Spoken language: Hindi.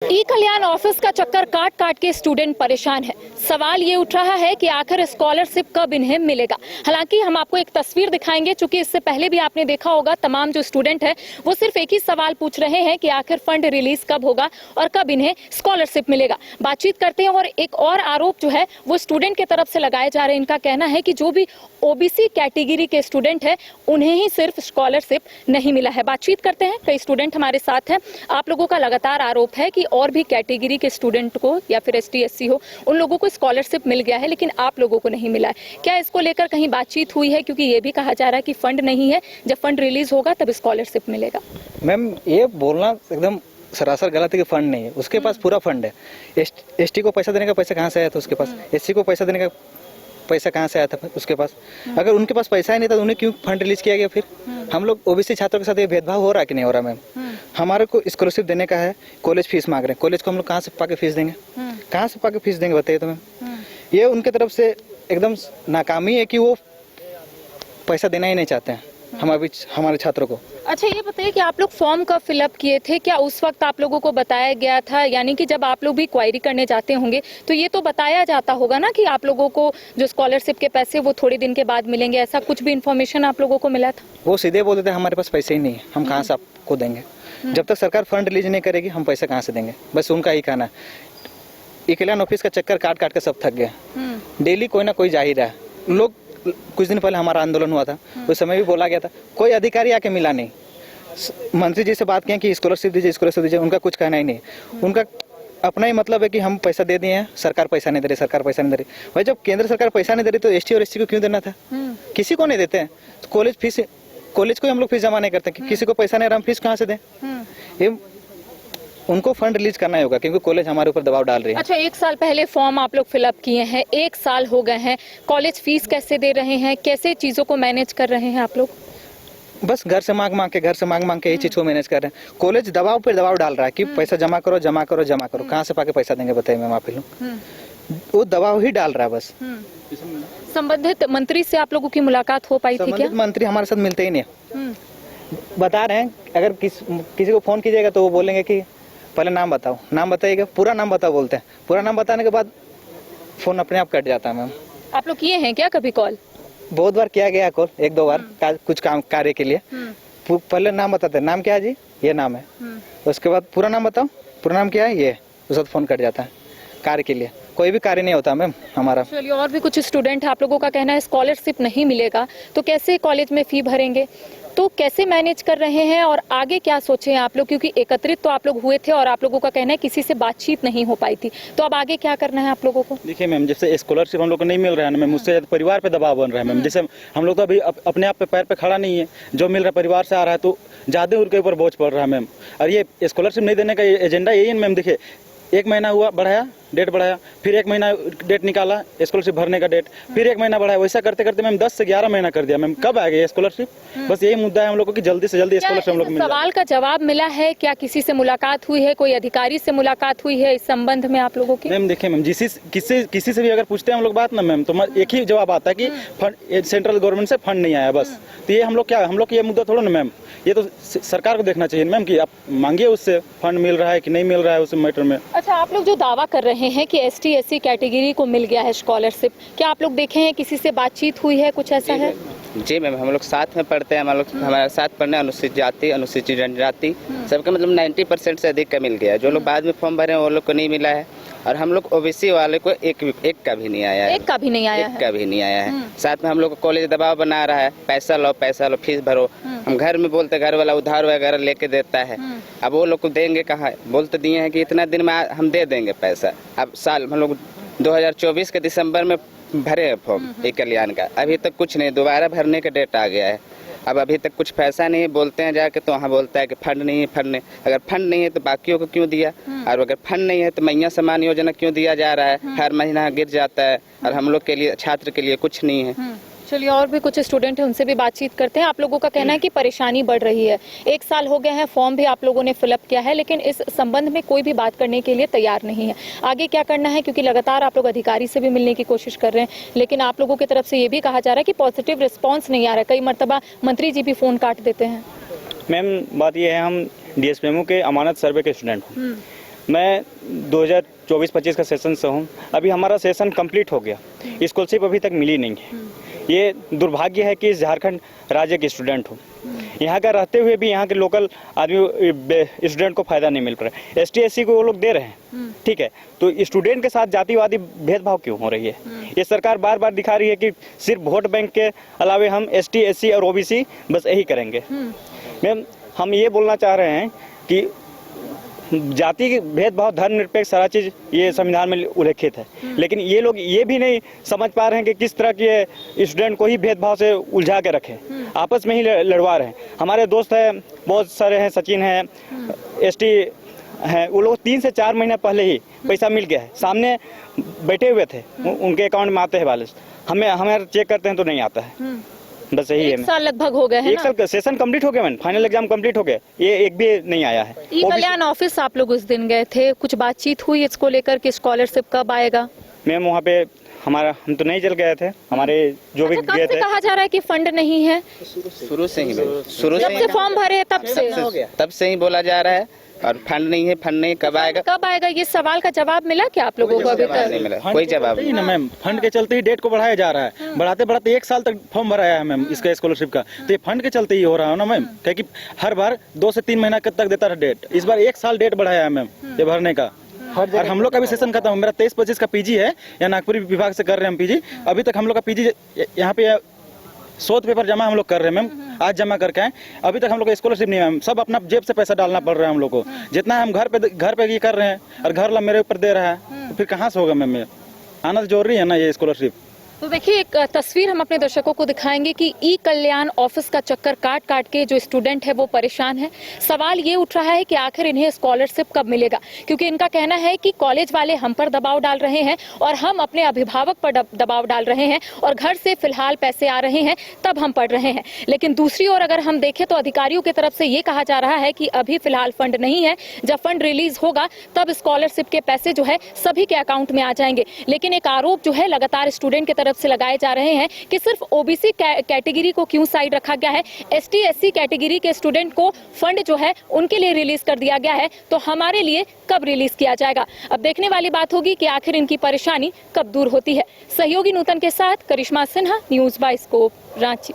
ई कल्याण ऑफिस का चक्कर काट काट के स्टूडेंट परेशान है। सवाल ये उठ रहा है कि आखिर स्कॉलरशिप कब इन्हें मिलेगा। हालांकि हम आपको एक तस्वीर दिखाएंगे, चूंकि इससे पहले भी आपने देखा होगा तमाम जो स्टूडेंट है वो सिर्फ एक ही सवाल पूछ रहे हैं कि आखिर फंड रिलीज कब होगा और कब इन्हें स्कॉलरशिप मिलेगा। बातचीत करते हैं और एक और आरोप जो है वो स्टूडेंट की तरफ से लगाए जा रहे हैं। इनका कहना है कि जो भी ओबीसी कैटेगरी के स्टूडेंट है उन्हें ही सिर्फ स्कॉलरशिप नहीं मिला है। बातचीत करते हैं, कई स्टूडेंट हमारे साथ हैं। आप लोगों का लगातार आरोप है कि और भी कैटेगरी के स्टूडेंट को या फिर एसटी एससी हो उन लोगों को स्कॉलरशिप मिल गया है लेकिन आप लोगों को नहीं मिला है। क्या इसको लेकर कहीं बातचीत हुई है? क्योंकि ये भी कहा जा रहा है कि फंड नहीं है, जब फंड रिलीज होगा तब स्कॉलरशिप मिलेगा। मैम ये बोलना एकदम सरासर गलत है कि फंड नहीं है। उसके पास पूरा फंड है। एसटी को पैसा देने का पैसा कहाँ से आया था उसके पास? एससी को पैसा देने का पैसा कहाँ से आया था उसके पास? अगर उनके पास पैसा ही नहीं था तो उन्हें क्यों फंड रिलीज किया गया? फिर हम लोग ओबीसी छात्रों के साथ ये भेदभाव हो रहा है कि नहीं हो रहा? मैम हमारे को स्कॉलरशिप देने का है, कॉलेज फीस मांग रहे हैं। कॉलेज को हम लोग कहाँ से पाके फीस देंगे? कहाँ से पाके फीस देंगे बताइए तो मैम। ये उनके तरफ से एकदम नाकामी है कि वो पैसा देना ही नहीं चाहते हैं हमारे छात्रों को। अच्छा, ये बताइए कि आप लोग फॉर्म कब फिलअप किए थे? क्या उस वक्त आप लोगों को बताया गया था? यानी कि जब आप लोग भी क्वायरी करने जाते होंगे तो ये तो बताया जाता होगा ना कि आप लोगों को जो स्कॉलरशिप के पैसे वो थोड़े दिन के बाद मिलेंगे। ऐसा कुछ भी इन्फॉर्मेशन आप लोगों को मिला था? वो सीधे बोल देते हमारे पास पैसे ही नहीं है, हम कहाँ से आपको देंगे? जब तक सरकार फंड रिलीज नहीं करेगी हम पैसा कहाँ से देंगे? बस उनका ही कहना है। ई कल्याण ऑफिस का चक्कर काट काट के सब थक गया। डेली कोई ना कोई जा ही रहा है। लोग कुछ दिन पहले हमारा आंदोलन हुआ था, उस समय भी बोला गया था, कोई अधिकारी आके मिला नहीं। मंत्री जी से बात किए कि स्कॉलरशिप दीजिए, उनका कुछ कहना ही नहीं। उनका अपना ही मतलब है कि हम पैसा दे दिए हैं, सरकार पैसा नहीं दे रही, सरकार पैसा नहीं दे रही। भाई जब केंद्र सरकार पैसा नहीं दे रही तो एसटी और एससी को क्यों देना था? किसी को नहीं देते हैं। कॉलेज को हम लोग फीस जमा नहीं करते। किसी को पैसा नहीं रहा, हम फीस कहाँ से दें? ये उनको फंड रिलीज करना ही होगा क्योंकि कॉलेज हमारे ऊपर दबाव डाल रही है। अच्छा, 1 साल पहले फॉर्म आप लोग फिलअप किए हैं, 1 साल हो गए हैं, कॉलेज फीस कैसे दे रहे हैं? कैसे चीजों को मैनेज कर रहे हैं आप लोग? बस घर से मांग मांग के ये चीज को मैनेज कर रहे हैं। कॉलेज दबाव पे दबाव डाल रहा है कि पैसा जमा करो। कहाँ से पाके पैसा देंगे बताइए मैम आप लोग? वो दबाव ही डाल रहा है बस। संबंधित मंत्री से आप लोगों की मुलाकात हो पाई थी क्या? संबंधित मंत्री हमारे साथ मिलते ही नहीं। बता रहे हैं अगर किसी को फोन कीजिएगा तो वो बोलेंगे कि पहले नाम बताओ, नाम बताइएगा, पूरा नाम बताओ बोलते हैं। पूरा नाम बताने के बाद फोन अपने आप कट जाता है। मैम आप लोग किए हैं क्या कभी कॉल? बहुत बार किया गया कॉल, 1-2 बार कुछ काम कार्य के लिए। पहले नाम बताते हैं, नाम क्या है जी? ये नाम है। उसके बाद पूरा नाम बताओ, पूरा नाम क्या है? ये। उसके बाद फोन कट जाता है। कार्य के लिए कोई भी कार्य नहीं होता मैम हमारा। चलिए, और भी कुछ स्टूडेंट आप लोगों का कहना है स्कॉलरशिप नहीं मिलेगा तो कैसे कॉलेज में फी भरेंगे, तो कैसे मैनेज कर रहे हैं और आगे क्या सोचे आप लोग? क्योंकि एकत्रित तो आप लोग हुए थे और आप लोगों का कहना है किसी से बातचीत नहीं हो पाई थी, तो अब आगे क्या करना है आप लोगों को? देखिए मैम, जैसे स्कॉलरशिप हम लोग को नहीं मिल रहा है ना मैम, उससे परिवार पे दबाव बन रहा है मैम। जैसे हम लोग तो अभी अपने आप पे पैर पे खड़ा नहीं है, जो मिल रहा है परिवार से आ रहा है तो ज्यादा उनके ऊपर बोझ पड़ रहा है मैम। और ये स्कॉलरशिप नहीं देने का एजेंडा यही है मैम। देखिए 1 महीना हुआ, बढ़ाया, डेट बढ़ाया, फिर 1 महीना डेट निकाला स्कॉलरशिप भरने का डेट, फिर 1 महीना बढ़ाया। वैसा करते करते मैम 10 से 11 महीना कर दिया मैम। कब आएगा स्कॉलरशिप? बस यही मुद्दा है हम लोग को कि जल्दी से जल्दी स्कॉलरशिप हम लोग मिल जाए। सवाल का जवाब मिला है क्या? किसी से मुलाकात हुई है? कोई अधिकारी से मुलाकात हुई है इस संबंध में आप लोगों की? मैम देखिए मैम, किसी से भी अगर पूछते हैं हम लोग बात ना मैम, तो एक ही जवाब आता है कि फंड सेंट्रल गवर्नमेंट से फंड नहीं आया बस। तो ये हम लोग ये मुद्दा थोड़ा ना मैम, ये तो सरकार को देखना चाहिए मैम कि आप मांगिए उससे फंड मिल रहा है कि नहीं मिल रहा है उस मैटर में। अच्छा, आप लोग जो दावा कर रहे हैं कि एसटी एससी कैटेगरी को मिल गया है स्कॉलरशिप, क्या आप लोग देखे हैं? किसी से बातचीत हुई है? कुछ ऐसा है? जी मैम, हम लोग साथ में पढ़ते हैं। हमारे साथ पढ़ने अनुसूचित जाति, अनुसूचित जनजाति सबका मतलब 90% से अधिक का मिल गया है। जो लोग बाद में फॉर्म भरे हैं वो लोग को नहीं मिला है और हम लोग ओबीसी वाले को एक का भी नहीं आया है। एक का भी नहीं आया है। साथ में हम लोग को कॉलेज दबाव बना रहा है, पैसा लो फीस भरो। हम घर में बोलते, घर वाला उधार वगैरह लेके देता है। अब वो लोग को देंगे कहाँ? बोलते दिए हैं कि इतना दिन में हम दे देंगे पैसा। अब साल हम लोग 2024 के दिसंबर में भरे हैं फॉर्म ई कल्याण का, अभी तक कुछ नहीं। दोबारा भरने का डेट आ गया है, अब अभी तक कुछ पैसा नहीं है। बोलते हैं जाके तो वहाँ बोलता है कि फंड नहीं है। अगर फंड नहीं है तो बाकियों को क्यों दिया? और अगर फंड नहीं है तो मैया सम्मान योजना क्यों दिया जा रहा है? हर महीना गिर जाता है और हम लोग के लिए, छात्र के लिए कुछ नहीं है। चलिए, और भी कुछ स्टूडेंट हैं उनसे भी बातचीत करते हैं। आप लोगों का कहना है कि परेशानी बढ़ रही है, 1 साल हो गए हैं, फॉर्म भी आप लोगों ने फिलअप किया है लेकिन इस संबंध में कोई भी बात करने के लिए तैयार नहीं है। आगे क्या करना है? क्योंकि लगातार आप लोग अधिकारी से भी मिलने की कोशिश कर रहे हैं लेकिन आप लोगों की तरफ से ये भी कहा जा रहा है कि पॉजिटिव रिस्पॉन्स नहीं आ रहा है। कई मरतबा मंत्री जी भी फोन काट देते हैं। मैम बात यह है, हम DSPMO के अमानत सर्वे के स्टूडेंट हैं। मैं 2024-25 का सेशन से हूँ। अभी हमारा सेशन कंप्लीट हो गया, स्कॉलरशिप अभी तक मिली नहीं है। ये दुर्भाग्य है कि झारखंड राज्य के स्टूडेंट हूँ, यहाँ का रहते हुए भी यहाँ के लोकल आदमी स्टूडेंट को फ़ायदा नहीं मिल रहा है। ST SC को वो लोग दे रहे हैं, ठीक है, तो स्टूडेंट के साथ जातिवादी भेदभाव क्यों हो रही है? ये सरकार बार बार दिखा रही है कि सिर्फ वोट बैंक के अलावे हम ST SC और OBC बस यही करेंगे। मैम, हम ये बोलना चाह रहे हैं कि जाति भेदभाव, धर्मनिरपेक्ष, सारा चीज़ ये संविधान में उल्लेखित है, लेकिन ये लोग ये भी नहीं समझ पा रहे हैं कि किस तरह के स्टूडेंट को ही भेदभाव से उलझा के रखें, आपस में ही लड़वा रहे हैं। हमारे दोस्त हैं, बहुत सारे हैं, सचिन हैं, ST हैं, वो लोग 3 से 4 महीने पहले ही पैसा मिल गया है, सामने बैठे हुए थे, उनके अकाउंट में आते हैं बैलेंस, हमें चेक करते हैं तो नहीं आता है। बस यही है। 1 साल लगभग हो गए हैं। 1 साल का सेशन कंप्लीट हो गया, मैंने फाइनल एग्जाम कंप्लीट हो गया, ये एक भी नहीं आया है। ई कल्याण ऑफिस आप लोग उस दिन गए थे, कुछ बातचीत हुई इसको लेकर कि स्कॉलरशिप कब आएगा? मैम, वहाँ पे हम तो नहीं चल गए थे, हमारे जो भी अच्छा, गए कब से थे। कहा जा रहा है कि फंड नहीं है? शुरू से ही जब से फॉर्म भरे हैं तब से ही बोला जा रहा है, और फंड नहीं है, फंड नहीं, कब आएगा? कब आएगा? ये सवाल का जवाब मिला क्या आप लोगों को अभी नहीं तक? मिला, कोई जवाब नहीं ना नहीं। मैम, फंड के चलते ही डेट को बढ़ाया जा रहा है, बढ़ाते बढ़ाते 1 साल तक फॉर्म भराया है मैम इसका स्कॉलरशिप का, तो ये फंड के चलते ही हो रहा है ना मैम, क्योंकि हर बार 2 से 3 महीना तक देता है डेट, इस बार 1 साल डेट बढ़ाया है मैम ये भरने का। और हम लोग का भी सेशन खत्म, मेरा 23-25 का PG है, या नागपुर विभाग से कर रहे हैं हम PG। अभी तक हम लोग का PG यहाँ पे शोध पेपर जमा हम लोग कर रहे हैं मैम, आज जमा करके आए, अभी तक हम लोग को स्कॉलरशिप नहीं है मैम, सब अपना जेब से पैसा डालना पड़ रहा है हम लोग को। जितना हम घर पे ये कर रहे हैं और घर वाला मेरे ऊपर दे रहा है, तो फिर कहाँ से होगा मैम? ये आना तो जरूरी है ना ये स्कॉलरशिप। तो देखिए, एक तस्वीर हम अपने दर्शकों को दिखाएंगे कि ई कल्याण ऑफिस का चक्कर काट काट के जो स्टूडेंट है वो परेशान है। सवाल ये उठ रहा है कि आखिर इन्हें स्कॉलरशिप कब मिलेगा, क्योंकि इनका कहना है कि कॉलेज वाले हम पर दबाव डाल रहे हैं और हम अपने अभिभावक पर दबाव डाल रहे हैं, और घर से फिलहाल पैसे आ रहे हैं तब हम पढ़ रहे हैं। लेकिन दूसरी ओर अगर हम देखें तो अधिकारियों की तरफ से ये कहा जा रहा है कि अभी फिलहाल फंड नहीं है, जब फंड रिलीज होगा तब स्कॉलरशिप के पैसे जो है सभी के अकाउंट में आ जाएंगे। लेकिन एक आरोप जो है लगातार स्टूडेंट की तरफ से लगाए जा रहे हैं कि सिर्फ OBC कैटेगरी को क्यों साइड रखा गया है, ST SC कैटेगरी के स्टूडेंट को फंड जो है उनके लिए रिलीज कर दिया गया है, तो हमारे लिए कब रिलीज किया जाएगा? अब देखने वाली बात होगी कि आखिर इनकी परेशानी कब दूर होती है। सहयोगी नूतन के साथ Karishma Sinha, news by Scope, Ranchi.